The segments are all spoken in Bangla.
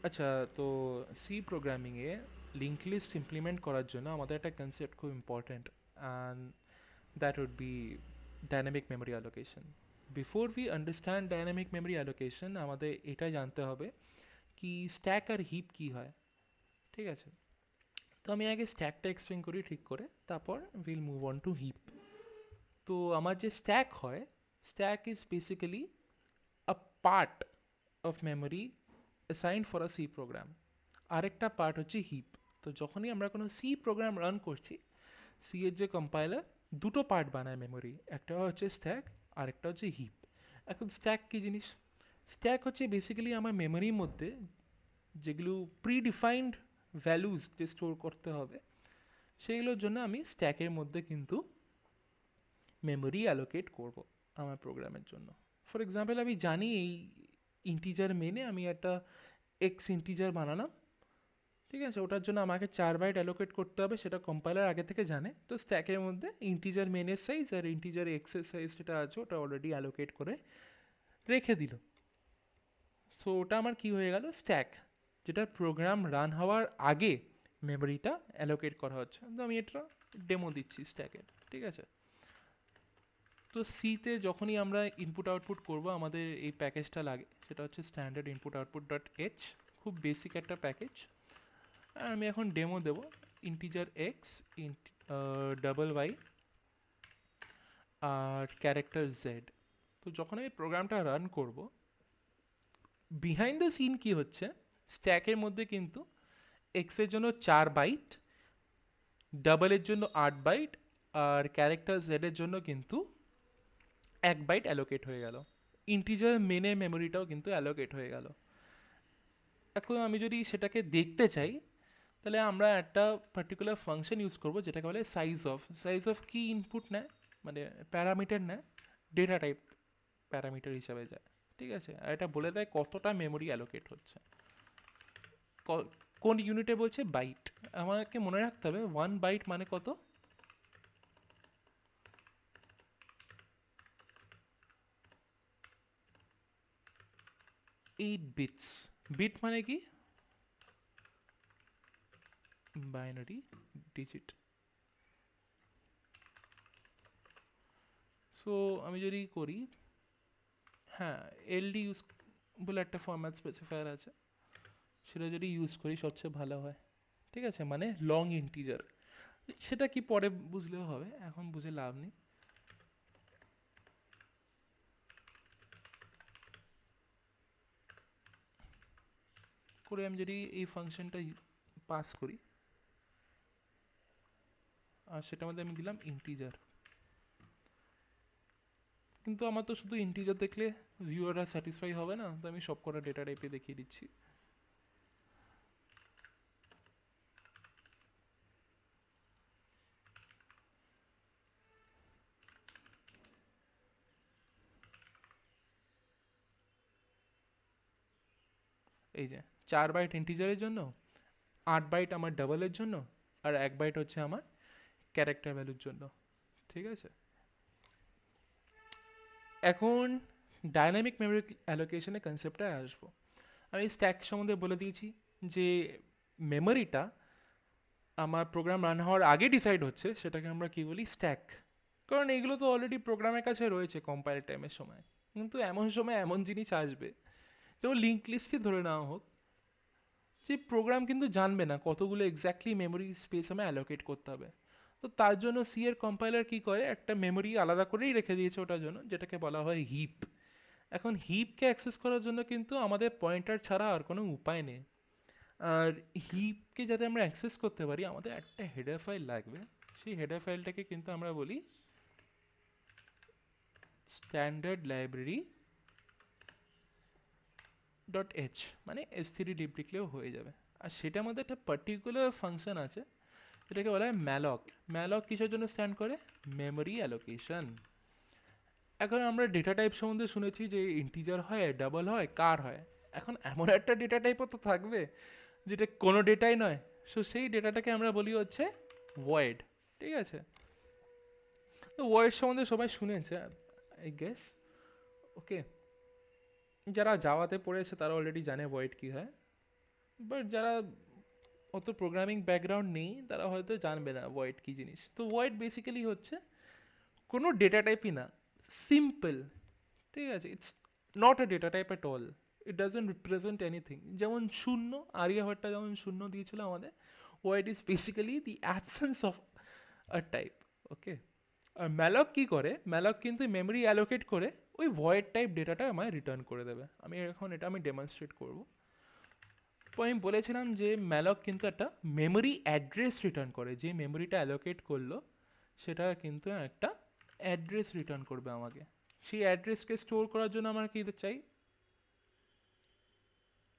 আচ্ছা, তো সি প্রোগ্রামিংয়ে লিঙ্ক লিস্ট ইমপ্লিমেন্ট করার জন্য আমাদের একটা কনসেপ্ট খুব important, and that would be dynamic memory allocation. Before we understand dynamic memory allocation, আমাদের এটা জানতে হবে কি স্ট্যাক আর হিপ কি হয়। ঠিক আছে, তো আমি আগে স্ট্যাকটা এক্সপ্লেন করি ঠিক করে, তারপর will move on to heap. তো আমার যে স্ট্যাক হয়, stack is basically a part of memory assigned for a C program. আরেকটা পার্ট হচ্ছে হিপ। তো যখনই আমরা কোনো সি প্রোগ্রাম রান করছি, সি এর যে কম্পাইলার দুটো পার্ট বানায় মেমোরি, একটা হচ্ছে স্ট্যাক আর একটা হচ্ছে হিপ। এখন স্ট্যাক কী জিনিস? স্ট্যাক হচ্ছে বেসিক্যালি আমার মেমোরির মধ্যে যেগুলো প্রিডিফাইন্ড ভ্যালুজ যে স্টোর করতে হবে, সেইগুলোর জন্য আমি স্ট্যাকের মধ্যে কিন্তু মেমোরি অ্যালোকেট করব আমার প্রোগ্রামের জন্য। ফর এক্সাম্পল, আমি জানি এই ইন্টিজার মেনে আমি একটা এক্স ইন্টিজার বানালাম। ঠিক আছে, ওটার জন্য আমাকে 4 বাইট অ্যালোকেট করতে হবে, সেটা কম্পাইলার আগে থেকে জানে। তো স্ট্যাকের মধ্যে ইন্টিজার মেনের সাইজ আর ইন্টিজার এক্সের সাইজ যেটা আছে ওটা অলরেডি অ্যালোকেট করে রেখে দিল। সো ওটা আমার কি হয়ে গেল, স্ট্যাক, যেটা প্রোগ্রাম রান হওয়ার আগে মেমোরিটা অ্যালোকেট করা হচ্ছে। তো আমি এটা ডেমো দিচ্ছি স্ট্যাকের। ঠিক আছে, তো সিতে যখনই আমরা ইনপুট আউটপুট করব আমাদের এই প্যাকেজটা লাগে, সেটা হচ্ছে standard input output dot H. খুব বেসিক একটা প্যাকেজ। আর আমি এখন ডেমো দেবো ইন্টিজার এক্স, ডাবল ওয়াই আর ক্যারেক্টার জেড। তো যখন আমি প্রোগ্রামটা রান করব, বিহাইন্ড দ্য সিন কি হচ্ছে, স্ট্যাকের মধ্যে কিন্তু এক্সের জন্য 4 বাইট, ডাবলের জন্য 8 বাইট, আর ক্যারেক্টার জেডের জন্য কিন্তু 1 বাইট অ্যালোকেট হয়ে গেল। ইন্টিজার মেনে মেমোরিটাও কিন্তু অ্যালোকেট হয়ে গেল। এখন আমি যদি সেটাকে দেখতে চাই, তাহলে আমরা একটা পার্টিকুলার ফাংশন ইউজ করব যেটাকে বলে সাইজ অফ। সাইজ অফ কি ইনপুট নেয়, মানে প্যারামিটার নেয়, ডেটা টাইপ প্যারামিটার হিসাবে যায়। ঠিক আছে, আর এটা বলে দেয় কতটা মেমোরি অ্যালোকেট হচ্ছে। কোন ইউনিটে বলছে, বাইট। আমাকে মনে রাখতে হবে 1 বাইট মানে কত, 8 বিটস। বিট মানে কি, বাইনারি ডিজিট। সো আমি যদি করি, হ্যাঁ, এলডি ইউজ বলে একটা ফরম্যাট স্পেসিফায়ার আছে, সেটা যদি ইউজ করি সবচেয়ে ভালো হয়। ঠিক আছে, মানে লং ইন্টিজার। সেটা কি পরে বুঝলেও হবে, এখন বুঝে লাভ নেই। করে আমি যদি এই ফাংশনটা পাস করি, আর সেটার মধ্যে আমি দিলাম ইন্টিজার। কিন্তু আমার তো শুধু ইন্টিজার দেখলে ভিউয়াররা স্যাটিসফাই হবে না, তো আমি সব কটা ডেটা টাইপে দেখিয়ে দিচ্ছি। এই যে 4 বাইট ইন্টিজারের জন্য, 8 বাইট আমার ডাবলের জন্য, আর 1 বাইট হচ্ছে আমার ক্যারেক্টার ভ্যালুর জন্য। ঠিক আছে, এখন ডাইনামিক মেমোরি অ্যালোকেশনের কনসেপ্টে আসবো। আমি স্ট্যাক সম্বন্ধে বলে দিয়েছি যে মেমোরিটা আমার প্রোগ্রাম রান হওয়ার আগে ডিসাইড হচ্ছে, সেটাকে আমরা কি বলি, স্ট্যাক। কারণ এগুলো তো অলরেডি প্রোগ্রামের কাছে রয়েছে কম্পাইল টাইমের সময়। কিন্তু এমন সময় এমন জিনিস আসবে, যেমন লিঙ্ক লিস্টই ধরে নেওয়া হোক, যে প্রোগ্রাম কিন্তু জানবে না কতগুলো এক্স্যাক্টলি মেমোরি স্পেস আমি অ্যালোকেট করতে হবে। তো তার জন্য সি এর কম্পাইলার কি করে, একটা মেমোরি আলাদা করেই রেখে দিয়েছে ওটার জন্য, যেটাকে বলা হয় হিপ। এখন হিপকে অ্যাক্সেস করার জন্য কিন্তু আমাদের পয়েন্টার ছাড়া আর কোনো উপায় নেই। আর হিপকে যাতে আমরা অ্যাক্সেস করতে পারি, আমাদের একটা হেডার ফাইল লাগবে। সেই হেডার ফাইলটাকে কিন্তু আমরা বলি স্ট্যান্ডার্ড লাইব্রেরি ডট এইচ, মানে S3 লিব লিখলেও হয়ে যাবে। আর সেটার মধ্যে একটা পার্টিকুলার ফাংশন আছে, এটাকে বলা হয় ম্যালক। ম্যালক কিসের জন্য স্ট্যান্ড করে, মেমোরি অ্যালোকেশন। এখন আমরা ডেটা টাইপ সম্বন্ধে শুনেছি যে ইন্টিজার হয়, ডাবল হয়, কার হয়। এখন এমন একটা ডেটা টাইপও তো থাকবে যেটা কোনো ডেটাই নয়। সো সেই ডেটাটাকে আমরা বলি হচ্ছে ভয়েড। ঠিক আছে, তো ভয়েড সম্বন্ধে সবাই শুনেছে আই গেস। ওকে, যারা জাভাতে পড়েছে তারা অলরেডি জানে ভয়েড কী হয়। বাট যারা অত প্রোগ্রামিং ব্যাকগ্রাউন্ড নেই তারা হয়তো জানবে না ভয়েড কি জিনিস। তো ভয়েড বেসিক্যালি হচ্ছে কোনো ডেটা টাইপই না, সিম্পল, ঠিক আছে, it's not a data type at all, it doesn't represent anything. যেমন শূন্য, আর্যভট্ট যেমন শূন্য দিয়েছিল আমাদের, void is basically the absence of a type, okay. R malloc কি করে, malloc কিন্তু মেমরি অ্যালোকেট করে ওই void টাইপ ডেটাটা আমায় রিটার্ন করে দেবে। আমি এখন এটা আমি ডেমনস্ট্রেট করব। তো আমি বলেছিলাম যে malloc কিন্তু একটা মেমরি অ্যাড্রেস রিটার্ন করে, যে মেমরিটা অ্যালোকেট করলো সেটা কিন্তু একটা অ্যাড্রেস রিটার্ন করবে আমাকে। সেই অ্যাড্রেসকে স্টোর করার জন্য আমার কি চাই,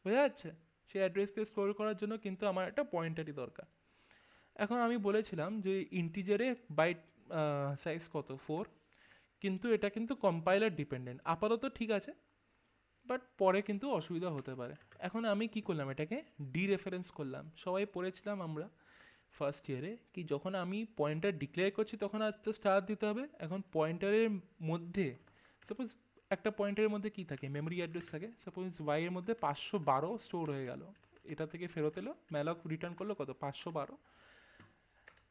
বোঝা যাচ্ছে? সেই অ্যাড্রেসকে স্টোর করার জন্য কিন্তু আমার একটা পয়েন্টারই দরকার। এখন আমি বলেছিলাম যে ইন্টিজারে বাইট সাইজ কত, 4, কিন্তু এটা কিন্তু কম্পাইলার ডিপেন্ডেন্ট, আপাতত ঠিক আছে, বাট পরে কিন্তু অসুবিধা হতে পারে। এখন আমি কি করলাম, এটাকে ডিরেফারেন্স করলাম। সবাই পড়েছিলাম আমরা ফার্স্ট ইয়ারে কি যখন আমি পয়েন্টার ডিক্লেয়ার করছি তখন আর তো স্টার দিতে হবে। এখন পয়েন্টারের মধ্যে সাপোজ একটা পয়েন্টারের মধ্যে কি থাকে, মেমরি অ্যাড্রেস থাকে, সাপোজ ওয়াই এর মধ্যে 512 স্টোর হয়ে গেল, এটা থেকে ফেরত এলো, ম্যালক রিটার্ন করলো কত, 512।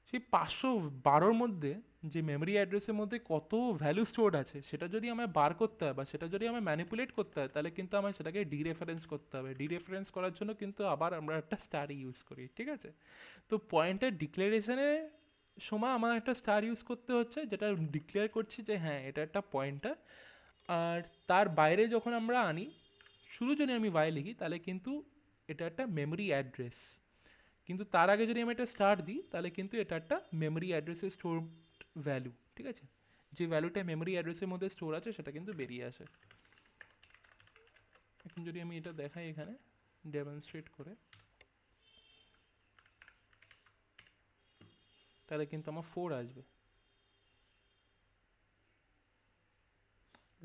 সেই 512-র মধ্যে যে মেমরি অ্যাড্রেসের মধ্যে কত ভ্যালু স্টোরড আছে সেটা যদি আমায় বার করতে হয় বা সেটা যদি আমায় ম্যানিপুলেট করতে হয়, তাহলে কিন্তু আমায় সেটাকে ডিরেফারেন্স করতে হবে। ডিরেফারেন্স করার জন্য কিন্তু আবার আমরা একটা স্টার ইউজ করি, ঠিক আছে। তো পয়েন্টের ডিক্লারেশনের সময় আমার একটা স্টার ইউজ করতে হচ্ছে, যেটা ডিক্লেয়ার করছি যে হ্যাঁ এটা একটা পয়েন্টার। আর তার বাইরে যখন আমরা আনি, শুরু যদি আমি y লিখি তাহলে কিন্তু এটা একটা মেমরি অ্যাড্রেস, কিন্তু তার আগে যদি আমি একটা স্টার দিই তাহলে কিন্তু এটা একটা মেমরি অ্যাড্রেসে স্টোর ভ্যালু, ঠিক আছে। যে ভ্যালুটা মেমরি অ্যাড্রেসের মধ্যে স্টোর আছে সেটা কিন্তু বেরিয়ে আসে। এখন যদি আমি এটা দেখাই এখানে ডেমনস্ট্রেট করে, তাহলে কিন্তু আমার 4 আসবে।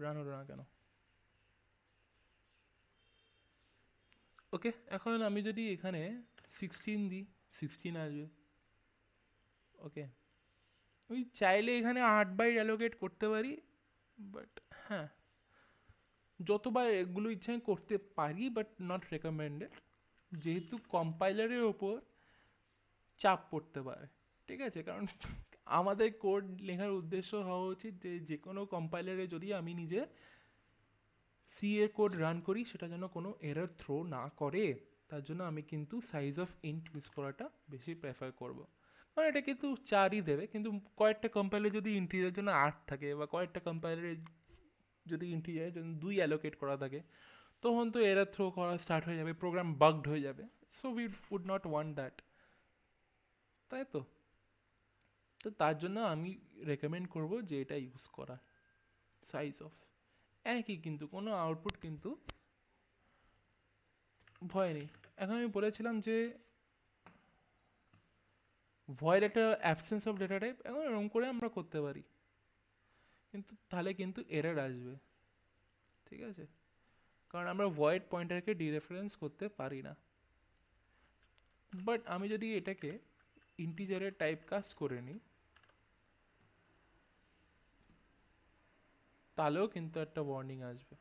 রান হলো না কেন? ওকে, এখন আমি যদি এখানে 16 দিই, 16 আসবে। ওকে, আমি চাইলে এখানে 8 বাইট অ্যালোকেট করতে পারি, বাট হ্যাঁ, যতবার এগুলো ইচ্ছে আমি করতে পারি, বাট নট রেকমেন্ডেড, যেহেতু কম্পাইলারের ওপর চাপ পড়তে পারে, ঠিক আছে। কারণ আমাদের কোড লেখার উদ্দেশ্য হওয়া উচিত যে যে কোনো কম্পাইলারে যদি আমি নিজে সি এর কোড রান করি সেটা যেন কোনো এরর থ্রো না করে, তার জন্য আমি কিন্তু সাইজ অফ ইন্ট ইউজ করাটা বেশি প্রেফার করব। কারণ এটা কিন্তু 4ই দেবে, কিন্তু কয়েকটা কম্পাইলারে যদি ইন্টিজারের জন্য 8 থাকে, বা কয়েকটা কম্পাইলারে যদি ইন্টিজারের জন্য 2 অ্যালোকেট করা থাকে, তখন তো এরর থ্রো করা স্টার্ট হয়ে যাবে, প্রোগ্রাম বাগড হয়ে যাবে। So we would not want that, তাই তো। তো তার জন্য আমি রেকমেন্ড করব যে এটা ইউজ করা, সাইজ অফ একই, কিন্তু কোনো আউটপুট কিন্তু ভয় নেই। এখন আমি বলেছিলাম যে ভয়ের একটা অ্যাবসেন্স অফ ডেটা টাইপ, এখন এরকম করে আমরা করতে পারি, কিন্তু তাহলে কিন্তু এরর আসবে, ঠিক আছে। কারণ আমরা ভয়েড পয়েন্টারকে ডিরেফারেন্স করতে পারি না। বাট আমি যদি এটাকে ইন্টিজারের টাইপ কাস্ট করে নিই, তাহলেও কিন্তু একটা ওয়ার্নিং আসবে।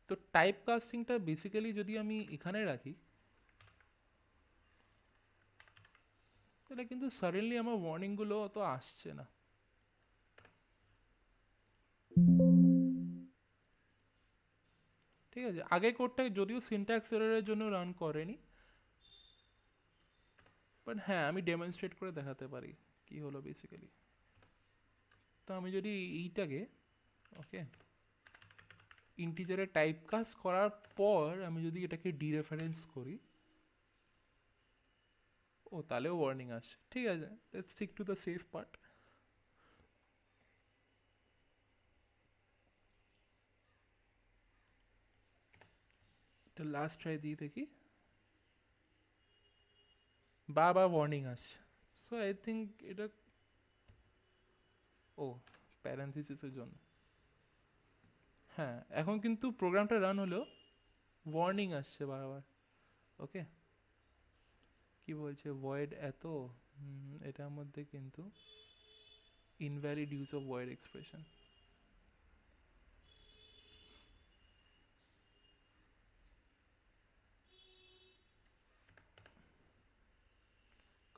তো টাইপ কাস্টিংটা বেসিক্যালি যদি আমি এখানে রাখি, তাহলে কিন্তু সাডেনলি আমার ওয়ার্নিংগুলো অত আসছে না। ঠিক আছে, আগে কোডটা যদিও সিনট্যাক্স এররের জন্য রান করেনি, বাট হ্যাঁ আমি ডেমনস্ট্রেট করে দেখাতে পারি কি হলো বেসিক্যালি। তো আমি যদি এইটাকে, ওকে, ইন্টিজারে টাইপ কাস্ট করার পর আমি যদি এটাকে ডিরেফারেন্স করি, ও তাহলেও ওয়ার্নিং আসছে, ঠিক আছে। Let's stick to the safe part. এটা লাস্ট ট্রাই দিয়ে দেখি, বারবার ওয়ার্নিং আসছে। সো আই থিঙ্ক এটা, ও, প্যারেন্থিসিসের জন্য। হ্যাঁ, এখন কিন্তু প্রোগ্রামটা রান হলেও ওয়ার্নিং আসছে বারবার। ওকে, কি বলছে, ভয়েড এত, এটার মধ্যে কিন্তু invalid use of void expression.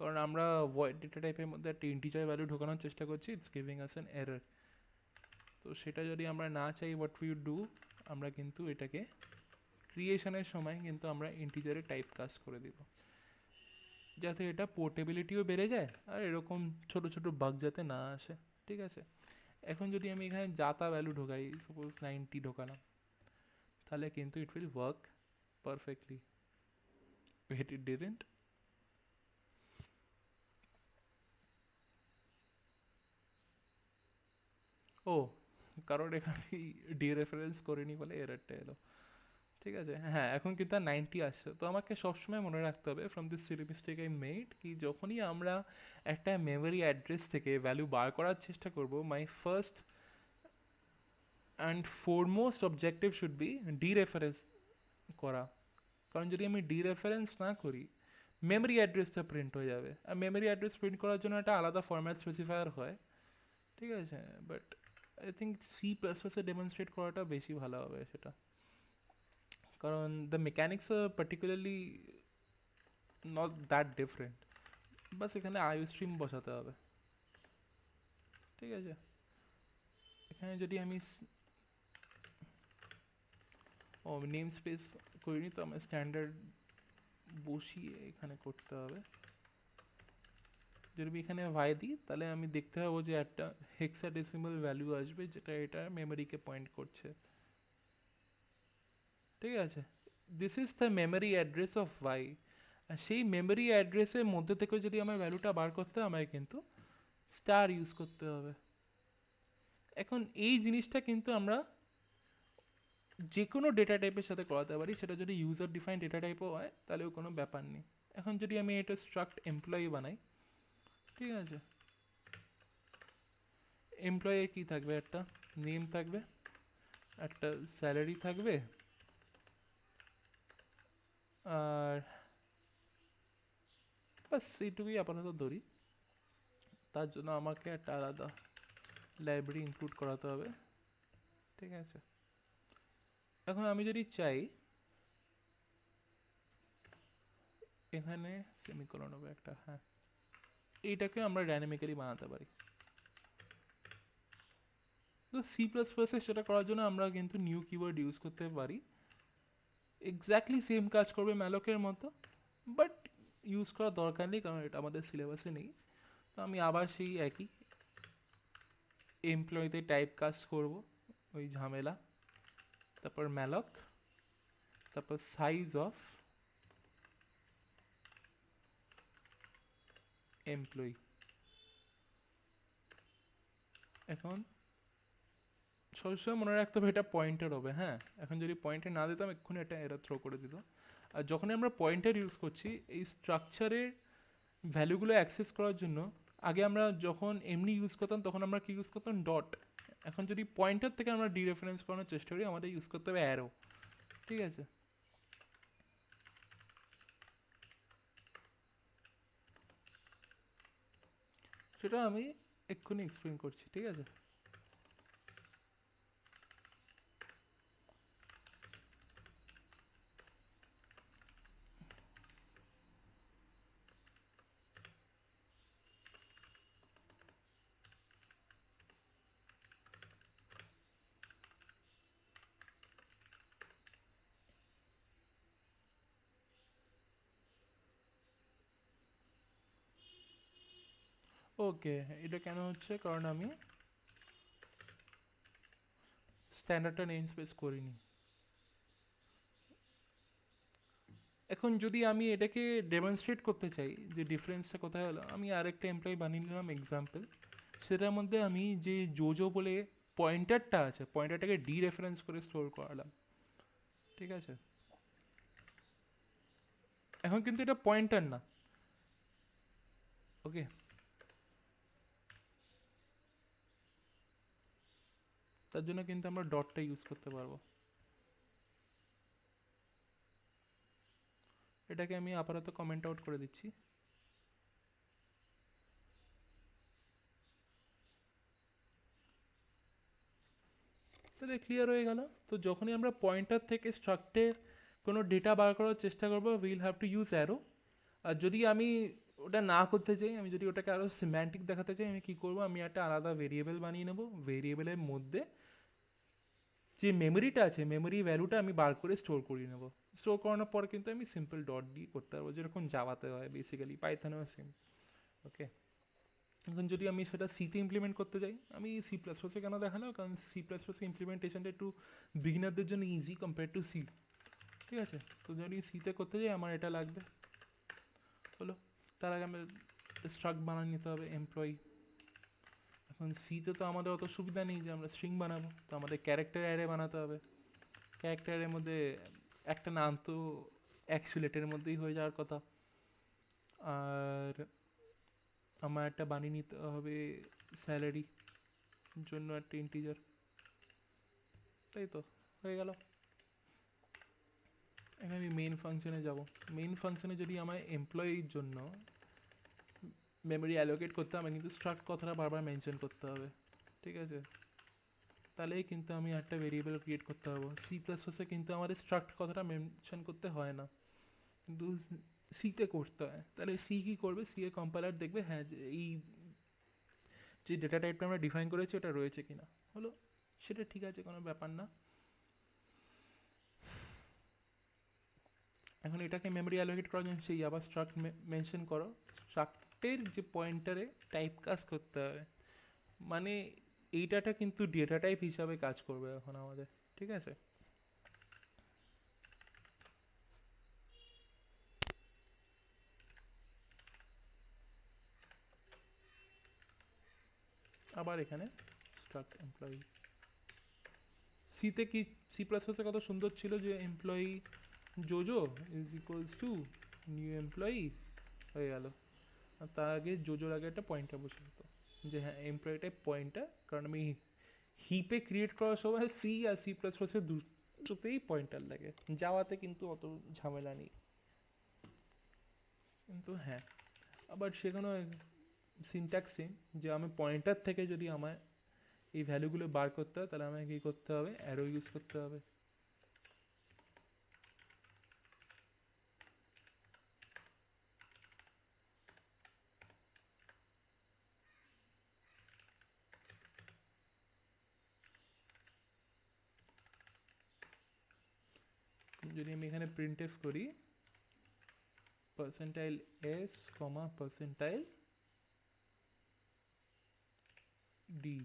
কারণ আমরা ভয়েড ডেটা টাইপের মধ্যে একটা ইন্টিজার ভ্যালু ঢোকানোর চেষ্টা করছি, it's giving us an error. তো সেটা যদি আমরা না চাই, হোয়াট উই ডু, আমরা কিন্তু এটাকে ক্রিয়েশনের সময় কিন্তু আমরা ইন্টিজারে টাইপ কাস্ট করে দিব, যাতে এটা পোর্টেবিলিটিও বেড়ে যায় আর এরকম ছোট ছোট বাগ যাতে না আসে। ঠিক আছে, এখন যদি আমি এখানে যাতা ভ্যালু ঢোকাই, সাপোজ 90 ঢোকালাম, তাহলে কিন্তু it will work perfectly. Wait, it didn't? ও, কারণ এখানে ডিরেফারেন্স করিনি বলে এররটা এলো। ঠিক আছে, হ্যাঁ এখন কিন্তু আর 90 আসছে। তো আমাকে সবসময় মনে রাখতে হবে from this Seely mistake I made, কি যখনই আমরা একটা মেমোরি অ্যাড্রেস থেকে ভ্যালু বার করার চেষ্টা করব, my first and foremost objective should be dereference করা। কারণ যদি আমি ডিরেফারেন্স না করি, মেমোরি অ্যাড্রেসটা প্রিন্ট হয়ে যাবে, আর মেমোরি অ্যাড্রেস প্রিন্ট করার জন্য একটা আলাদা ফরম্যাট স্পেসিফায়ার হয়। ঠিক আছে, but I think C plus প্লাসে ডেমনস্ট্রেট করাটা বেশি ভালো হবে সেটা, কারণ দ্য মেকানিক্স আর পার্টিকুলারলি নট দ্যাট ডিফারেন্ট। বাস এখানে আইও স্ট্রিম বসাতে হবে। ঠিক আছে, এখানে যদি আমি নেম স্পেস করিনি, তো আমার স্ট্যান্ডার্ড বসিয়ে এখানে করতে হবে। যদি আমি এখানে ভাই দিই, তাহলে আমি দেখতে পাবো যে একটা হেক্সাডেসিমাল ভ্যালু আসবে, যেটা এটা মেমোরিকে পয়েন্ট করছে। ঠিক আছে, this is the memory address of Y. আর সেই মেমোরি অ্যাড্রেসের মধ্যে থেকে যদি আমার ভ্যালুটা বার করতে হয়, আমায় কিন্তু স্টার ইউজ করতে হবে। এখন এই জিনিসটা কিন্তু আমরা যে কোনো ডেটা টাইপের সাথে করাতে পারি, সেটা যদি ইউজার ডিফাইন ডেটা টাইপও হয় তাহলেও কোনো ব্যাপার নেই। এখন যদি আমি এটা স্ট্রাক্ট এমপ্লয়ি বানাই, ঠিক আছে, এমপ্লয়ি কি থাকবে, একটা নেম থাকবে, একটা স্যালারি থাকবে, আর বাস এইটুকুই আপাতত ধরি। তার জন্য আমাকে একটা আলাদা লাইব্রেরি ইনক্লুড করাতে হবে। ঠিক আছে, এখন আমি যদি চাই এখানে সেমিকোলন হবে একটা, হ্যাঁ, এইটাকে আমরা ডাইনামিক্যালি বানাতে পারি। তো সি প্লাস প্লাসে সেটা করার জন্য আমরা কিন্তু নিউ কিওয়ার্ড ইউজ করতে পারি, এক্স্যাক্টলি সেম কাজ করবে ম্যালকের মতো, বাট ইউজ করার দরকার নেই কারণ এটা আমাদের সিলেবাসে নেই। তো আমি আবার সেই একই এমপ্লয়িতে টাইপ কাস্ট করব, ওই ঝামেলা, তারপর ম্যালক, তারপর সাইজ অফ এমপ্লয়ি। এখন সবসময় মনে রাখতে হবে এটা পয়েন্টার হবে, হ্যাঁ। এখন যদি পয়েন্টার না দিতাম, এক্ষুনি এটা এরা থ্রো করে দিত। আর যখনই আমরা পয়েন্টার ইউজ করছি এই স্ট্রাকচারের ভ্যালুগুলো অ্যাক্সেস করার জন্য, আগে আমরা যখন এমনি ইউজ করতাম তখন আমরা কি ইউজ করতাম, ডট। এখন যদি পয়েন্টার থেকে আমরা ডিরেফারেন্স করানোর চেষ্টা করি, আমাদের ইউজ করতে হবে অ্যারো। ঠিক আছে, সেটা আমি এক্ষুনি এক্সপ্লেন করছি। ঠিক আছে, ওকে, এটা কেন হচ্ছে, কারণ আমি স্ট্যান্ডার্ডটা নেম স্পেস করিনি। এখন যদি আমি এটাকে ডেমনস্ট্রেট করতে চাই যে ডিফারেন্সটা কোথায় হলো, আমি আরেকটা এমপ্লয়ি বানিয়ে নিলাম এক্সাম্পল, সেটার মধ্যে আমি যে জোজো বলে পয়েন্টারটা আছে, পয়েন্টারটাকে ডি রেফারেন্স করে স্টোর করালাম। ঠিক আছে, এখন কিন্তু এটা পয়েন্টার না। ওকে, তার জন্য কিন্তু আমরা ডটটা ইউজ করতে পারবো। এটাকে আমি আপাতত কমেন্ট আউট করে দিচ্ছি। তাহলে ক্লিয়ার হয়ে গেল। তো যখনই আমরা পয়েন্টার থেকে স্ট্রাক্টে কোনো ডেটা বার করার চেষ্টা করবো, will have to use arrow. আর যদি আমি ওটা না করতে চাই, আমি যদি ওটাকে আরো সিম্যান্টিক দেখাতে চাই, আমি কি করব, আমি একটা আলাদা ভেরিয়েবল বানিয়ে নেব, ভেরিয়েবলের মধ্যে যে মেমোরিটা আছে মেমোরি ভ্যালুটা আমি বার করে স্টোর করিয়ে নেব। স্টোর করানোর পর কিন্তু আমি সিম্পল ডট দিয়ে করতে পারবো, যেরকম জাভাতে হয় বেসিক্যালি, পাইথনেও সেম। ওকে, এখন যদি আমি সেটা সিতে ইমপ্লিমেন্ট করতে যাই, আমি সি প্লাস প্লাসে কেন দেখানো, কারণ সি প্লাস প্লাসে ইমপ্লিমেন্টেশনটা একটু বিগিনারদের জন্য ইজি কম্পেয়ার টু সি। ঠিক আছে, তো যদি সিতে করতে যাই আমার এটা লাগবে হলো, তার আগে আমার স্ট্রাক্ট বানিয়ে নিতে হবে এমপ্লয়ি। এখন সিতে তো আমাদের অত সুবিধা নেই যে আমরা স্ট্রিং বানাবো, তো আমাদের ক্যারেক্টার অ্যারে বানাতে হবে। ক্যারেক্টার অ্যারের মধ্যে একটা নাম তো অ্যাকচুয়েটের মধ্যেই হয়ে যাওয়ার কথা, আর আমার একটা বানিয়ে নিতে হবে স্যালারি জন্য একটা ইন্টিজার, তাই তো হয়ে গেল। এখন আমি মেইন ফাংশনে যাব। মেইন ফাংশনে যদি আমার এমপ্লয়ির জন্য মেমোরি অ্যালোকেট করতে হবে, কিন্তু স্ট্রাক্ট কথাটা বারবার মেনশন করতে হবে। ঠিক আছে, তাহলেই কিন্তু আমি একটা ভেরিয়েবল ক্রিয়েট করতে পারবো। সি প্লাস প্লাসে কিন্তু আমাদের স্ট্রাক্ট কথাটা মেনশন করতে হয় না, কিন্তু সিতে করতে হয়। তাহলে সি কী করবে, সি এর কম্পাইলার দেখবে হ্যাঁ যে এই যে ডেটা টাইপটা আমরা ডিফাইন করেছি ওটা রয়েছে কিনা, হলো সেটা ঠিক আছে, কোনো ব্যাপার না। এখন এটাকে মেমোরি অ্যালোকেট করার জন্য সেই আবার স্ট্রাক্ট মেনশন করো। স্ট্রাক্টের যে পয়েন্টারে টাইপ কাজ করতে হবে, মানে এই ডাটা কিন্তু ডেটা টাইপ হিসাবে কাজ করবে এখন আমাদের। ঠিক আছে, আবার এখানে স্ট্রাক্ট এমপ্লয়ি। সিতে কি, সি প্লাস প্লাসে কত সুন্দর ছিল যে employee JoJo is equals to new employee হয়ে গেল, আর তার আগে জোজোর আগে একটা পয়েন্টার বসে যেত, যে হ্যাঁ এমপ্লয়িটাই পয়েন্টার, কারণ আমি হিপে ক্রিয়েট করার সময় সি আর সি প্লাস প্লাসের দুটোতেই পয়েন্টার লাগে, জাভাতে কিন্তু অত ঝামেলা নেই। কিন্তু হ্যাঁ, আবার সেখানেও সিনট্যাক্স সেম, যে আমি পয়েন্টার থেকে যদি আমার এই ভ্যালুগুলো বার করতে হয়, তাহলে আমাকে কী করতে হবে, অ্যারো ইউজ করতে হবে। যদি আমি এখানে প্রিন্ট এফ করি পার্সেন্টাইল এস কমা পার্সেন্টাইল ডি,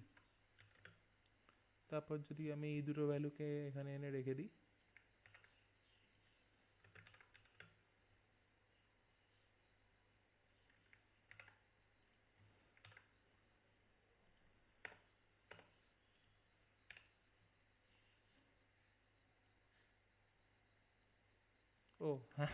তারপর যদি আমি এই দুটো ভ্যালুকে এখানে এনে রেখে দিই, ও হ্যাঁ,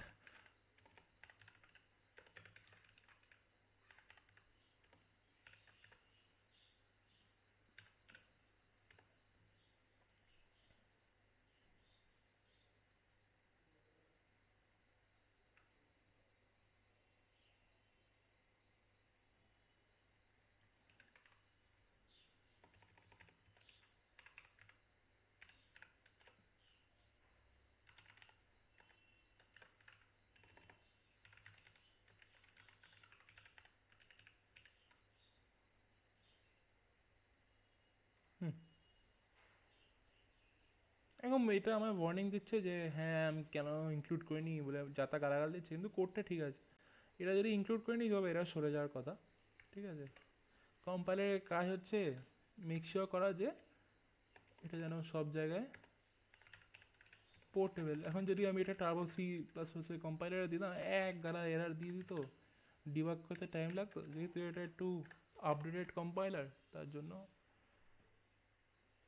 হুম। এখন এটা আমার ওয়ার্নিং দিচ্ছে যে হ্যাঁ আমি কেন ইনক্লুড করিনি বলে যাতা গালাগাল দিচ্ছে, কিন্তু কোডটা ঠিক আছে। এরা যদি ইনক্লুড করিনি তবে এরা সরে যাওয়ার কথা। ঠিক আছে, কম্পাইলারের কাজ হচ্ছে মেক শিওর করা যে এটা যেন সব জায়গায় পোর্টেবল। এখন যদি আমি এটা টার্বো সি প্লাস প্লাসে কম্পাইলারে দিতাম, এক গালা এরার দিয়ে দিত, ডিবাগ করতে টাইম লাগতো। যেহেতু এটা একটু আপডেটেড কম্পাইলার, তার জন্য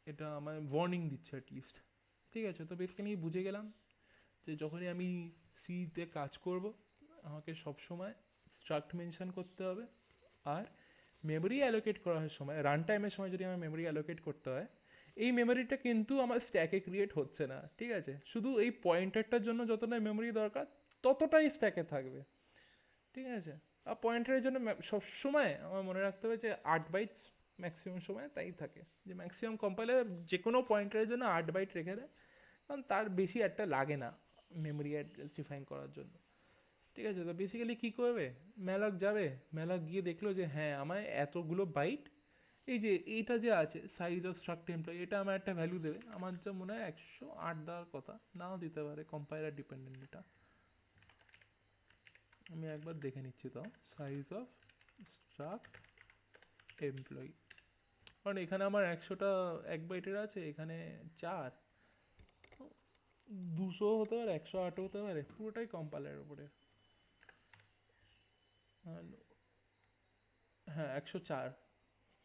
এটা আমার ওয়ার্নিং দিচ্ছে অ্যাটলিস্ট। ঠিক আছে, তো বেসিক্যালি বুঝে গেলাম যে যখনই আমি সিতে কাজ করব আমাকে সবসময় স্ট্রাক্ট মেনশন করতে হবে, আর মেমোরি অ্যালোকেট করার সময় রান টাইমের সময় যদি আমার মেমোরি অ্যালোকেট করতে হয়, এই মেমোরিটা কিন্তু আমার স্ট্যাকে ক্রিয়েট হচ্ছে না। ঠিক আছে, শুধু এই পয়েন্টারটার জন্য যতটা মেমোরি দরকার ততটাই স্ট্যাকে থাকবে। ঠিক আছে, আর পয়েন্টারের জন্য সবসময় আমার মনে রাখতে হবে যে 8 বাইটস ম্যাক্সিমাম সময় তাই থাকে, যে ম্যাক্সিমাম কম্পাইলার যে কোনো পয়েন্টারের জন্য 8 বাইট রেখে দেয়, কারণ তার বেশি একটা লাগে না মেমোরি অ্যাড্রেস ডিফাইন করার জন্য। ঠিক আছে? তো বেসিক্যালি কি করবে, ম্যালক যাবে, ম্যালক গিয়ে দেখলো যে হ্যাঁ আমায় এতগুলো বাইট, এই যে এইটা যে আছে সাইজ অফ স্ট্রাক্ট এমপ্লয়, এটা আমার একটা ভ্যালু দেবে। আমার যা মনে হয় 108 দেওয়ার কথা, নাও দিতে পারে, কম্পাইলার ডিপেন্ডেন্ট এটা। আমি একবার দেখে নিচ্ছি তো, সাইজ অফ স্ট্রাক্ট এমপ্লয়ি, কারণ এখানে আমার 100টা 1 বাইটের আছে, এখানে 4, 200 হতে পারে, 108 হতে পারে, পুরোটাই কম্পাইলারের উপরে। হ্যাঁ 104,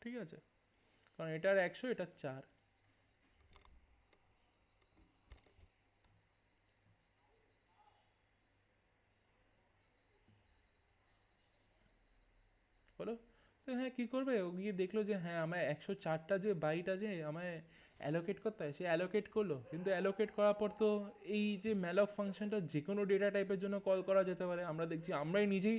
ঠিক আছে, কারণ এটার 100, এটার 4। হলো। তো হ্যাঁ কি করবে, ও গিয়ে দেখলো যে হ্যাঁ আমায় 104টা যে বাইট আছে আমায় অ্যালোকেট করতে হয়, সে অ্যালোকেট করলো, কিন্তু অ্যালোকেট করার পর তো এই যে ম্যালক ফাংশনটা যে কোনো ডেটা টাইপের জন্য কল করা যেতে পারে। আমরা দেখছি আমরাই নিজেই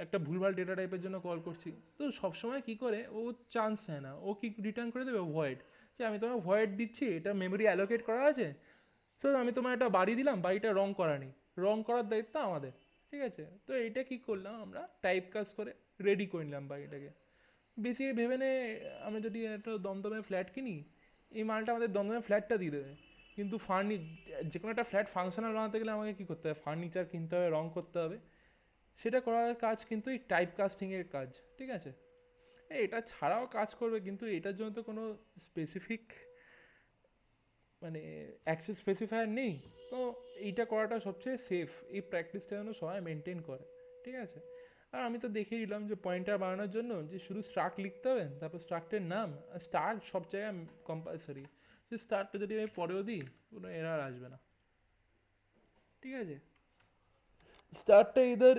একটা ভুলভাল ডেটা টাইপের জন্য কল করছি। তো সবসময় কি করে ও, চান্স নেয় না, ও কি রিটার্ন করে দেবে, ভয়েড, যে আমি তোমায় ভয়েড দিচ্ছি, এটা মেমরি অ্যালোকেট করা আছে, তো আমি তোমার একটা বাড়ি দিলাম, বাড়িটা রং করা নেই, রং করার দায়িত্ব আমাদের। ঠিক আছে, তো এইটা কি করলাম আমরা, টাইপ কাজ করে রেডি করে নিলাম বাড়িটাকে। বেশি ভেবে নে, আমি যদি একটা দমদমে ফ্ল্যাট কিনি, এই মালটা আমাদের দমদমে ফ্ল্যাটটা দিয়ে দেবে, কিন্তু যে কোনো একটা ফ্ল্যাট ফাংশনাল বানাতে গেলে আমাকে কি করতে হবে, ফার্নিচার কিনতে হবে, রং করতে হবে, সেটা করার কাজ কিন্তু এই টাইপ কাস্টিংয়ের কাজ। ঠিক আছে, এটা ছাড়াও কাজ করবে, কিন্তু এটার জন্য তো কোনো স্পেসিফিক মানে অ্যাক্সেস স্পেসিফায়ার নেই। তো এইটা করাটা সবচেয়ে সেফ, এই প্র্যাকটিসটা যেন সবাই মেনটেন করে। ঠিক আছে, আর আমি তো দেখিয়ে দিলাম যে পয়েন্টার বানানোর জন্য যে শুধু স্ট্রাক্ট লিখতে হবে, তারপর স্ট্রাক্টের নাম, স্টার সব জায়গায় কম্পালসারি, যে স্টারটা যদি আমি পরেও দিই কোনো এরার আসবে না। ঠিক আছে, স্টারটা ইদার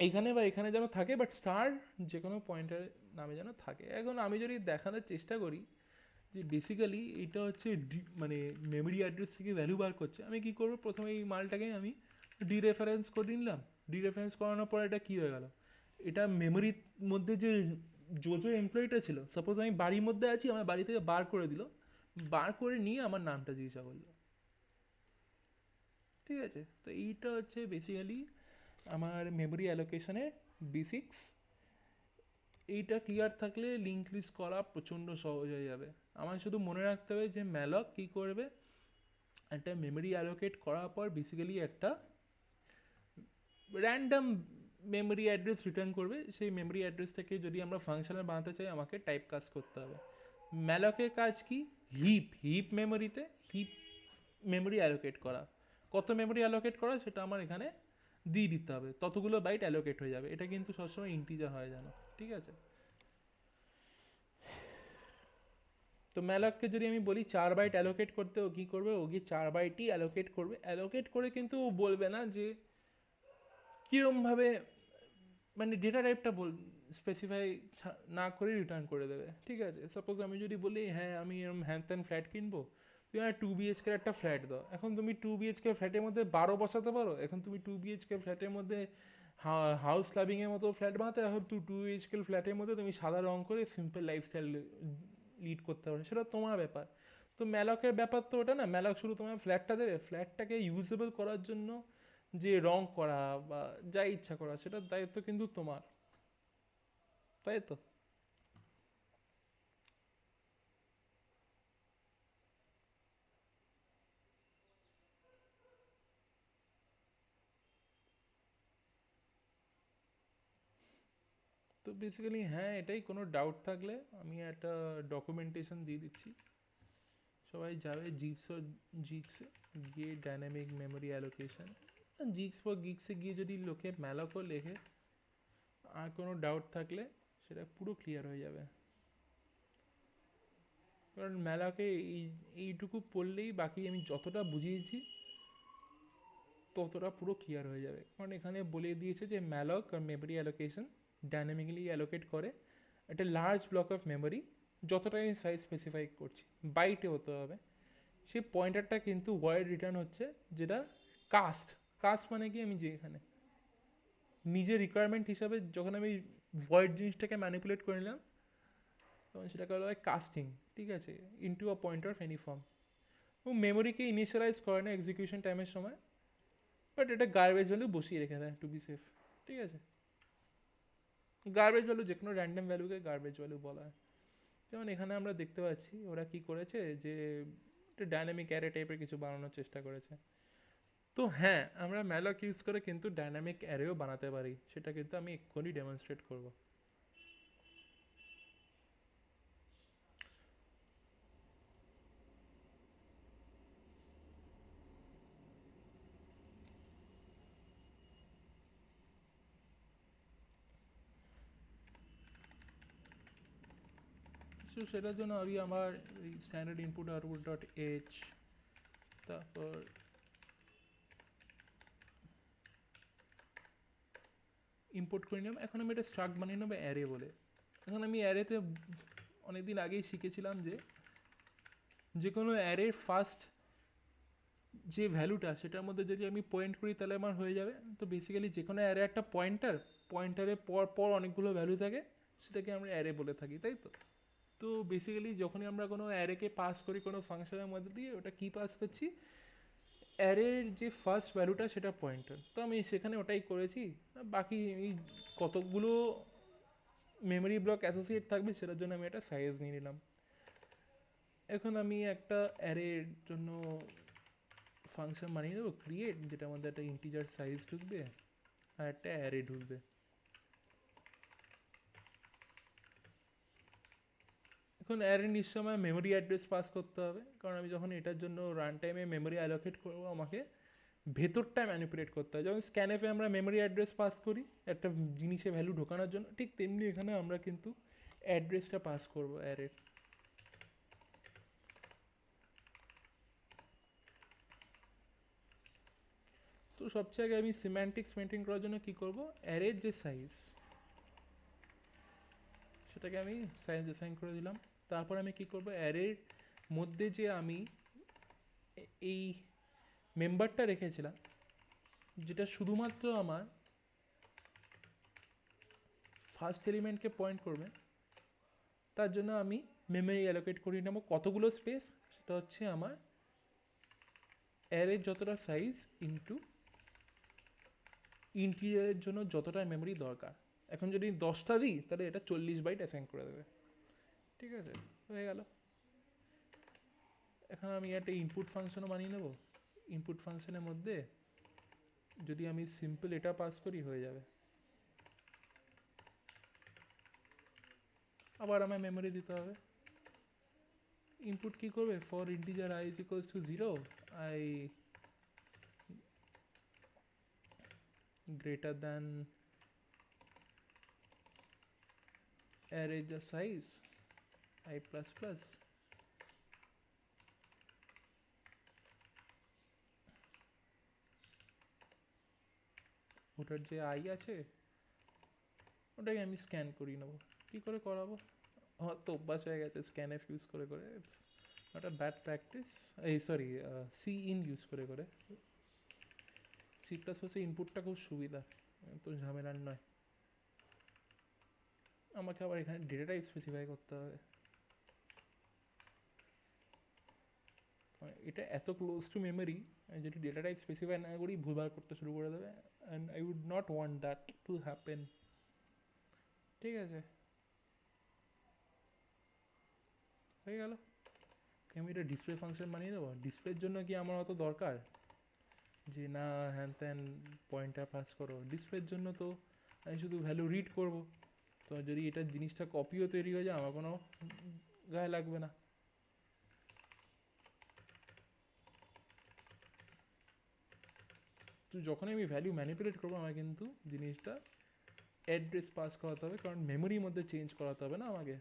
এখানে বা এখানে যেন থাকে, বাট স্টার যে কোনো পয়েন্টারের নামে যেন থাকে। এখন আমি যদি দেখানোর চেষ্টা করি যে বেসিক্যালি এটা হচ্ছে মানে মেমরি অ্যাড্রেস থেকে ভ্যালু বার করছে, আমি কি করবো, প্রথমে এই মালটাকে আমি ডিরেফারেন্স করে নিলাম। ডিরেফারেন্স করানোর পর এটা কি হয়ে গেল, এটা মেমরির মধ্যে যে জোজো এমপ্লয়িটা ছিল, সাপোজ আমি বাড়ির মধ্যে আছি, আমার বাড়ি থেকে বার করে দিল, বার করে নিয়ে আমার নামটা জিজ্ঞাসা করলো। ঠিক আছে, তো এইটা হচ্ছে বেসিক্যালি আমার মেমরি অ্যালোকেশনের বেসিক্স। এইটা ক্লিয়ার থাকলে লিঙ্ক লিস্ট করা প্রচণ্ড সহজ হয়ে যাবে। আমার শুধু মনে রাখতে হবে যে ম্যালক কী করবে, একটা মেমরি অ্যালোকেট করার পর বেসিক্যালি একটা র্যান্ডম মেমরি অ্যাড্রেস রিটার্ন করবে, সেই মেমরি অ্যাড্রেস থেকে যদি আমরা ফাংশনাল বানাতে চাই আমাকে টাইপ কাজ করতে হবে। ম্যালকের কাজ কি, হিপ হিপ মেমরিতে হিপ মেমরি অ্যালোকেট করা, কত মেমরি অ্যালোকেট করা সেটা আমার এখানে দিয়ে দিতে হবে, ততগুলো বাইট অ্যালোকেট হয়ে যাবে। এটা কিন্তু সবসময় ইন্টিজার হয় জানো। ঠিক আছে, তো ম্যালককে যদি আমি বলি 4 বাইট অ্যালোকেট করতে, ও কী করবে, ও গিয়ে 4 বাইটই অ্যালোকেট করবে। অ্যালোকেট করে কিন্তু ও বলবে না যে কীরমভাবে, মানে ডেটা টাইপটা স্পেসিফাই না করে রিটার্ন করে দেবে। ঠিক আছে, সাপোজ আমি যদি বলি হ্যাঁ আমি এরকম হ্যান ত্যান ফ্ল্যাট কিনবো, তুমি আমার 2 BHK একটা ফ্ল্যাট দাও, এখন তুমি 2 BHK ফ্ল্যাটের মধ্যে 12 বসাতে পারো, এখন তুমি 2 BHK ফ্ল্যাটের মধ্যে হাউস ক্লাবিংয়ের মতো ফ্ল্যাট বানাতে, এখন 2 BHK ফ্ল্যাটের মধ্যে তুমি সাদা রং করে সিম্পল লাইফস্টাইল লিড করতে পারো, সেটা তোমার ব্যাপার। তো ম্যালকের ব্যাপার তো ওটা না, ম্যালক শুধু তোমার ফ্ল্যাটটা দেবে, ফ্ল্যাটটাকে ইউজেবল করার জন্য যে রং করা বা যা ইচ্ছা করা, সেটার দায়িত্ব কিন্তু তোমার, তাই তো? তো বেসিক্যালি হ্যাঁ এটাই, কোনো ডাউট থাকলে আমি একটা ডকুমেন্টেশন দিয়ে দিচ্ছি, সবাই যাবে জিক্সে গিয়ে dynamic memory allocation, geeks for গিক্সে গিয়ে যদি লোকে ম্যালকও লেখে, আর কোনো ডাউট থাকলে সেটা পুরো ক্লিয়ার হয়ে যাবে। কারণ ম্যালকে এইটুকু পড়লেই বাকি আমি যতটা বুঝিয়েছি ততটা পুরো ক্লিয়ার হয়ে যাবে। কারণ এখানে বলে দিয়েছে যে ম্যালক আর মেমরি অ্যালোকেশন ডাইনামিক্যালি অ্যালোকেট করে একটা লার্জ ব্লক অফ মেমরি, যতটা আমি সাইজ স্পেসিফাই করছি বাইটে হতে হবে। সেই পয়েন্টারটা কিন্তু ওয়ার্ড রিটার্ন হচ্ছে, যেটা কাস্ট, কাস্ট মানে কি, আমি যে এখানে নিজের রিকোয়ারমেন্ট হিসাবে যখন আমি ভয়েড জিনিসটাকে ম্যানিপুলেট করে নিলাম, তখন সেটাকে বলা হয় কাস্টিং। ঠিক আছে, into a pointer of any form. ও মেমোরিকে ইনিশিয়ালাইজ করে না এক্সিকিউশন টাইমের সময়, বাট এটা গার্বেজ ভ্যালু বসিয়ে রেখে দেয় টু বি সেফ। ঠিক আছে, গার্বেজ ভ্যালু যে কোনো র্যান্ডম ভ্যালুকে গার্বেজ ভ্যালু বলা হয়। যেমন এখানে আমরা দেখতে পাচ্ছি ওরা কি করেছে, যে একটা ডাইনামিক অ্যারে টাইপের কিছু বানানোর চেষ্টা করেছে। তো হ্যাঁ, আমরা ম্যালক ইউজ করে কিন্তু ডাইনামিক অ্যারেও বানাতে পারি, সেটা কিন্তু আমি এক্ষুনি ডেমনস্ট্রেট করব। তো সেটার জন্য আমি আমার এই standard input output dot H, তারপর ইম্পোর্ট করে নিলাম। এখন আমি এটা স্ট্রাক্ট বানিয়ে নেবো অ্যারে বলে। এখন আমি অ্যারেতে অনেকদিন আগেই শিখেছিলাম যে যে কোনো অ্যারের ফার্স্ট যে ভ্যালুটা সেটার মধ্যে যদি আমি পয়েন্ট করি তাহলে আমার হয়ে যাবে। তো বেসিক্যালি যে কোনো অ্যারে একটা পয়েন্টার, পয়েন্টারের পর পর অনেকগুলো ভ্যালু থাকে, সেটাকে আমরা অ্যারে বলে থাকি, তাই তো? তো বেসিক্যালি যখনই আমরা কোনো অ্যারেকে পাস করি কোনো ফাংশনের মধ্যে দিয়ে, ওটা কি পাস করছি, অ্যারের যে ফার্স্ট ভ্যালুটা সেটা পয়েন্টার। তো আমি সেখানে ওটাই করেছি। বাকি এই কতগুলো মেমরি ব্লক অ্যাসোসিয়েট থাকবে সেটার জন্য আমি একটা সাইজ নিয়ে নিলাম। এখন আমি একটা অ্যারের জন্য ফাংশন বানিয়ে দেবো ক্রিয়েট, যেটার মধ্যে একটা ইন্টিজার সাইজ ঢুকবে আর একটা অ্যারে ঢুকবে। এখন অ্যারে নিশ্চয় আমার মেমোরি অ্যাড্রেস পাস করতে হবে, কারণ আমি যখন এটার জন্য রান টাইমে মেমোরি অ্যালোকেট করবো আমাকে ভেতরটা ম্যানিপুলেট করতে হয়। যেমন স্ক্যানএফে আমরা মেমোরি অ্যাড্রেস পাস করি একটা জিনিসে ভ্যালু ঢোকানোর জন্য, ঠিক তেমনি এখানে আমরা কিন্তু অ্যাড্রেসটা পাস করবো অ্যারের। তো সবচেয়ে আগে আমি সিম্যান্টিক্স মেনটেন করার জন্য কি করব, অ্যারের যে সাইজ সেটাকে আমি সাইজ অ্যাসাইন করে দিলাম। তারপর আমি কি করব, অ্যারের মধ্যে যে আমি এই মেম্বারটা রেখেছিলাম যেটা শুধুমাত্র আমার ফার্স্ট এলিমেন্টকে পয়েন্ট করবে, তার জন্য আমি মেমোরি অ্যালোকেট করে নেব কতগুলো স্পেস, সেটা হচ্ছে আমার অ্যারের যতটা সাইজ ইন্টু ইন্টিরিয়ারের জন্য যতটা মেমোরি দরকার। এখন যদি 10টা দিই তাহলে এটা 40 বাইট অ্যাসাইন করে দেবে। ঠিক আছে, হয়ে গেল। এখন আমি একটা ইনপুট ফাংশনও বানিয়ে নেব। ইনপুট ফাংশনের মধ্যে যদি আমি সিম্পল এটা পাস করি হয়ে যাবে। আবার আমার মেমোরি দিতে হবে। ইনপুট কি করবে, for integer i is equals to 0 i greater than array the size i plus plus, ওটার যে i আছে ওটাকে আমি স্ক্যান করিয়ে নেবো। কী করে করাবো, আমার তো অভ্যাস হয়ে গেছে স্ক্যানএফ ইউজ করে করে, একটা ব্যাড প্র্যাকটিস। এই সরি, সি ইন ইউজ করে করে। সি প্লাস প্লাসে ইনপুটটা খুব সুবিধা, তো ঝামেলার নয়। আমাকে আবার এখানে ডেটা টাইপ স্পেসিফাই করতে হবে। এটা এত ক্লোজ টু মেমোরি, যদি ডেটা টাইপ স্পেসিফাই না করি ভুলভাল করতে শুরু করে দেবে, and I would not want that to happen. ঠিক আছে, হয়ে গেল। আমি এটা ডিসপ্লে ফাংশন বানিয়ে দেবো। ডিসপ্লের জন্য কি আমার অত দরকার যে না হ্যান ত্যান পয়েন্টার পাস করো, ডিসপ্লের জন্য তো আমি শুধু ভ্যালু রিড করব। তো যদি এটার জিনিসটা কপিও তৈরি হয়ে যায় আমার কোনো গায়ে লাগবে না। তো যখন আমি ভ্যালু ম্যানিপুলেট করবো আমার কিন্তু জিনিসটা অ্যাড্রেস পাস করাতে হবে, কারণ মেমোরির মধ্যে চেঞ্জ করাতে হবে না আমাকে।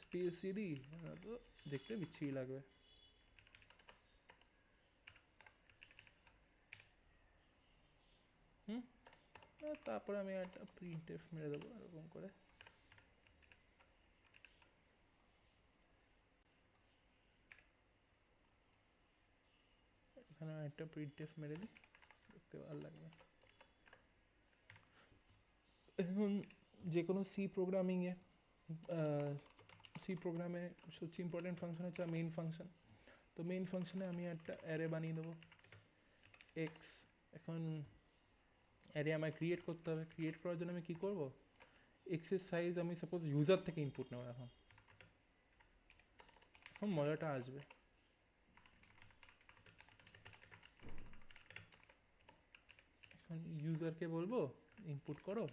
স্পেস সিডি তো দেখতে বিচ্ছিরি লাগবে। হুম, তারপরে আমি একটা প্রিন্ট এফ মেরে দেবো এরকম করে। এখানে একটা প্রিন্ট এফ মেরে দিই, দেখতে ভালো লাগবে। এখন যে কোনো সি প্রোগ্রামিংয়ে সি প্রোগ্রামে সবচেয়ে ইম্পর্টেন্ট ফাংশন হচ্ছে মেইন ফাংশন। তো মেইন ফাংশনে আমি একটা অ্যারে বানিয়ে দেবো এক্স। এখন অ্যারে আমায় ক্রিয়েট করতে হবে, ক্রিয়েট করার জন্য আমি কী করবো, এক্সের সাইজ আমি সাপোজ ইউজার থেকে ইনপুট নেবো। এখন এখন মজাটা আসবে। এখন ইউজারকে বলবো ইনপুট করো,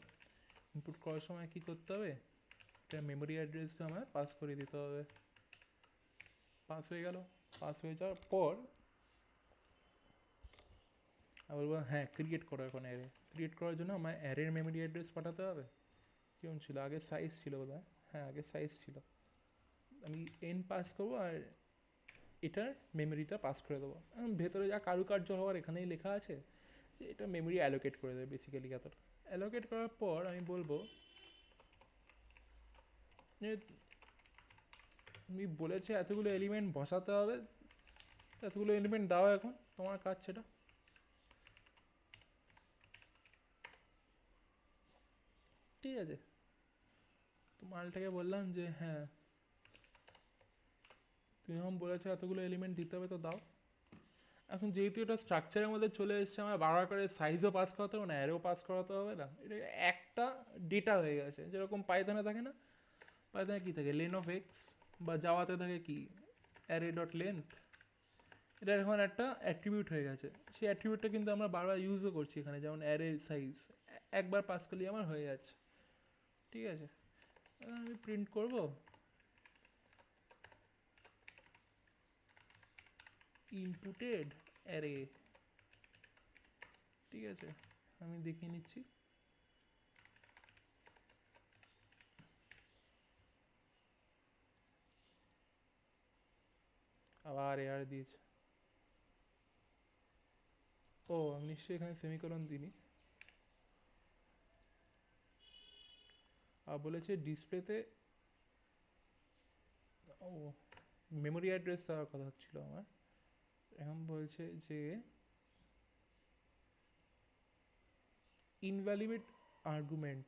ইনপুট করার সময় কী করতে হবে, একটা মেমোরি অ্যাড্রেসটা আমার পাস করে দিতে হবে। পাস হয়ে গেল, পাস হয়ে যাওয়ার পর বলবো হ্যাঁ ক্রিয়েট করো। এখন অ্যারে ক্রিয়েট করার জন্য আমার অ্যারের মেমোরি অ্যাড্রেস পাঠাতে হবে। কেমন ছিল আগে, সাইজ ছিল বোধহয়, হ্যাঁ আগে সাইজ ছিল। আমি এন পাস করবো আর এটার মেমোরিটা পাস করে দেবো। ভেতরে যা কারুকার্য হওয়ার এখানেই লেখা আছে যে এটা মেমোরি অ্যালোকেট করে দেবে বেসিক্যালি এতটা। অ্যালোকেট করার পর আমি বলবো যে তুমি বলেছে এতগুলো এলিমেন্ট বসাতে হবে, এতগুলো এলিমেন্ট দাও, এখন তোমার কাজ সেটা। ঠিক আছে, তো মালটাকে বললাম যে হ্যাঁ তুমি যখন বলেছো এতগুলো এলিমেন্ট দিতে হবে তো দাও। এখন যেহেতু এটা স্ট্রাকচারের মধ্যে চলে এসেছে, আমার বারবার করে সাইজও পাস করাতে হবে না, অ্যারেও পাস করাতে হবে না, এটা একটা ডেটা হয়ে গেছে। যেরকম পাইথনে থাকে না, পাইথনে কী থাকে লেন অফ এক্স, বা জাভাতে থাকে কি অ্যারে ডট লেন্থ। এটা এখন একটা অ্যাট্রিবিউট হয়ে গেছে। সেই অ্যাট্রিবিউটটা কিন্তু আমরা বারবার ইউজও করছি এখানে, যেমন অ্যারে সাইজ একবার পাস করলেই আমার হয়ে যাচ্ছে। ঠিক আছে, আমি প্রিন্ট করব ইনপুটেড অ্যারে। ঠিক আছে, আমি দেখিয়ে নিচ্ছি। আবার এরর দিয়েছে। ও আমি নিশ্চয়ই এখানে সেমিকোলন দিইনি। আর বলেছে ডিসপ্লেতে, ও মেমোরি অ্যাড্রেস দেওয়ার কথা হচ্ছিল আমার। এখন বলছে যে ইনভ্যালিড আর্গুমেন্ট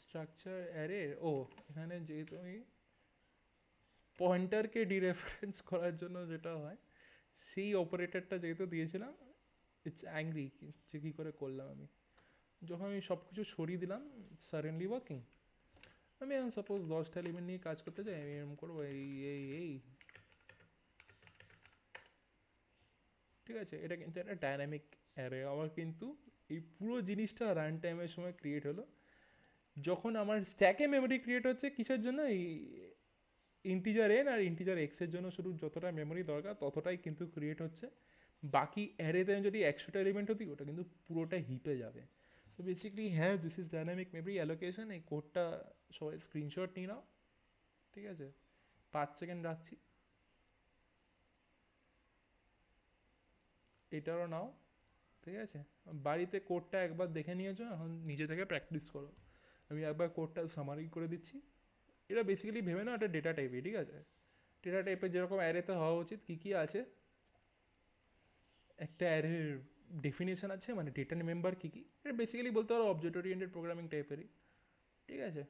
স্ট্রাকচার অ্যারে। ও এখানে যেহেতু আমি পয়েন্টারকে ডিরেফারেন্স করার জন্য যেটা হয়, সেই অপারেটরটা যেহেতু দিয়েছিলাম, ইটস অ্যাংরি যে কী করে করলাম আমি। যখন আমি সব কিছু সরিয়ে দিলাম সাডেনলি ওয়ার্কিং। আমি এখন সাপোজ 10টা এলিমেন্ট নিয়ে কাজ করতে চাই, আমি এরকম করবো এই এই এই। ঠিক আছে, এটা কিন্তু একটা ডায়নামিক অ্যারে। আমার কিন্তু এই পুরো জিনিসটা রান টাইমের সময় ক্রিয়েট হলো, যখন আমার স্ট্যাকে মেমোরি ক্রিয়েট হচ্ছে কিসের জন্য, এই ইন্টিজার এন আর ইন্টিজার এক্সের জন্য শুধু যতটা মেমোরি দরকার ততটাই কিন্তু ক্রিয়েট হচ্ছে। বাকি অ্যারেতে আমি যদি 100টা এলিমেন্ট হতি ওটা কিন্তু পুরোটা হিপে যাবে। তো বেসিক্যালি হ্যাঁ this is dynamic memory allocation. এই কোডটা সবাই স্ক্রিনশট নিয়ে নাও। ঠিক আছে, 5 সেকেন্ড রাখছি, এটারও নাও। ঠিক আছে, বাড়িতে কোডটা একবার দেখে নিয়েছো, এখন নিজে থেকে প্র্যাকটিস করো। আমি একবার কোডটা সামারি করে দিচ্ছি। এটা বেসিক্যালি ভেবে নাও একটা ডেটা টাইপই। ঠিক আছে, ডেটা টাইপের যেরকম অ্যারেতে হওয়া উচিত, কী কী আছে, একটা অ্যারের ডেফিনেশন আছে, মানে ডেটা মেম্বার কী কী। এটা বেসিক্যালি বলতে পারো অবজেক্ট ওরিয়েন্টেড প্রোগ্রামিং টাইপেরই। ঠিক আছে,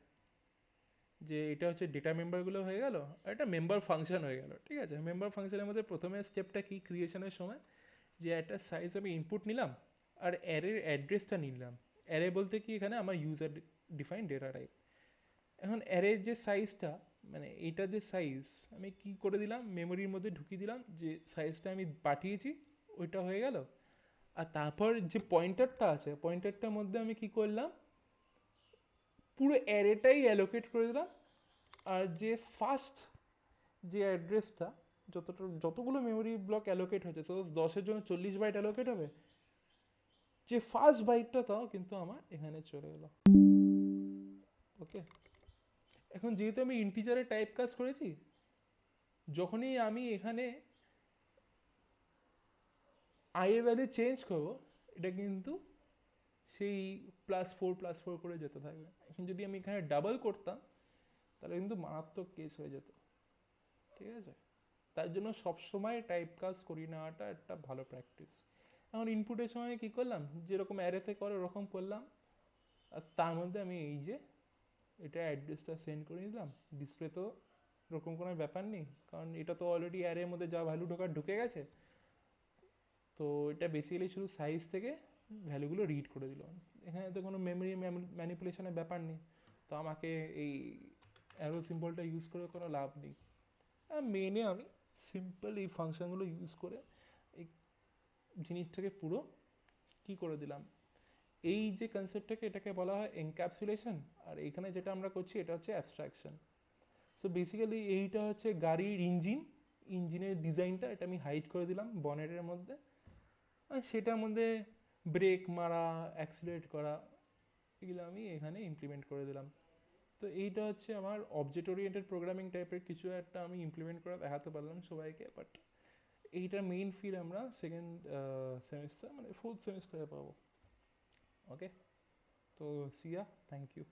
যে এটা হচ্ছে ডেটা মেম্বারগুলো হয়ে গেল, আর একটা মেম্বার ফাংশন হয়ে গেল। ঠিক আছে, মেম্বার ফাংশনের মধ্যে প্রথমে স্টেপটা কি, ক্রিয়েশনের সময় যে একটা সাইজ আমি ইনপুট নিলাম আর অ্যারের অ্যাড্রেসটা নিলাম। অ্যারে বলতে কি এখানে আমার ইউজার ডিফাইন ডেটা টাইপ। এখন অ্যারের যে সাইজটা, মানে এইটা যে সাইজ আমি কি করে দিলাম, মেমোরির মধ্যে ঢুকিয়ে দিলাম, যে সাইজটা আমি পাঠিয়েছি ওইটা হয়ে গেল। আর তারপর যে পয়েন্টারটা আছে, পয়েন্টারটার মধ্যে আমি কি করলাম, পুরো অ্যারেটাই অ্যালোকেট করে দিলাম। আর যে ফার্স্ট যে অ্যাড্রেসটা, যতগুলো মেমোরি ব্লক অ্যালোকেট হয়েছে, তো 10-এর জন্য 40 বাইট অ্যালোকেট হবে, যে ফার্স্ট বাইটটা তাও কিন্তু আমার এখানে চলে এলো। ওকে, এখন যেহেতু আমি ইন্টিজারে টাইপ কাজ করেছি, যখনই আমি এখানে আই এর ভ্যালু চেঞ্জ করবো, এটা কিন্তু সেই +4 করে যেতে থাকবে। এখন যদি আমি এখানে ডাবল করতাম তাহলে কিন্তু মারাত্মক কেস হয়ে যেত। ঠিক আছে, তার জন্য সবসময় টাইপ কাজ করিয়ে নেওয়াটা একটা ভালো প্র্যাকটিস। এখন ইনপুটের সময় কী করলাম, যেরকম অ্যারেতে করে ওরকম করলাম, আর তার মধ্যে আমি এই যে এটা অ্যাড্রেসটা সেন্ড করে দিলাম। ডিসপ্লে তো ওরকম কোনো ব্যাপার নেই, কারণ এটা তো অলরেডি অ্যারের মধ্যে যা ভ্যালু ঢুকে গেছে। তো এটা বেসিক্যালি শুধু সাইজ থেকে ভ্যালুগুলো রিড করে দিল। এখানে তো কোনো মেমরি ম্যানিপুলেশনের ব্যাপার নেই, তো আমাকে এই অ্যারো সিম্বলটা ইউজ করে কোনো লাভ নেই। আর মেনে আমি সিম্পল এই ফাংশনগুলো ইউজ করে এই জিনিসটাকে পুরো কি করে দিলাম। এই যে কনসেপ্টটাকে, এটাকে বলা হয় এনক্যাপসুলেশন, আর এখানে যেটা আমরা করছি এটা হচ্ছে অ্যাবস্ট্রাকশন। সো বেসিক্যালি এইটা হচ্ছে গাড়ির ইঞ্জিনের ডিজাইনটা, এটা আমি হাইড করে দিলাম বনেটের মধ্যে। আর সেটার মধ্যে ব্রেক মারা, অ্যাক্সিলারেট করা, এগুলো আমি এখানে ইমপ্লিমেন্ট করে দিলাম। তো এইটা হচ্ছে আমার অবজেক্ট ওরিয়েন্টেড প্রোগ্রামিং টাইপের কিছু একটা আমি ইমপ্লিমেন্ট করে দেখাতে পারলাম সবাইকে। বাট এইটার মেইন ফিল আমরা সেকেন্ড সেমিস্টার মানে ফোর্থ সেমিস্টারে পাবো। ওকে, তো সিয়া, থ্যাংক ইউ।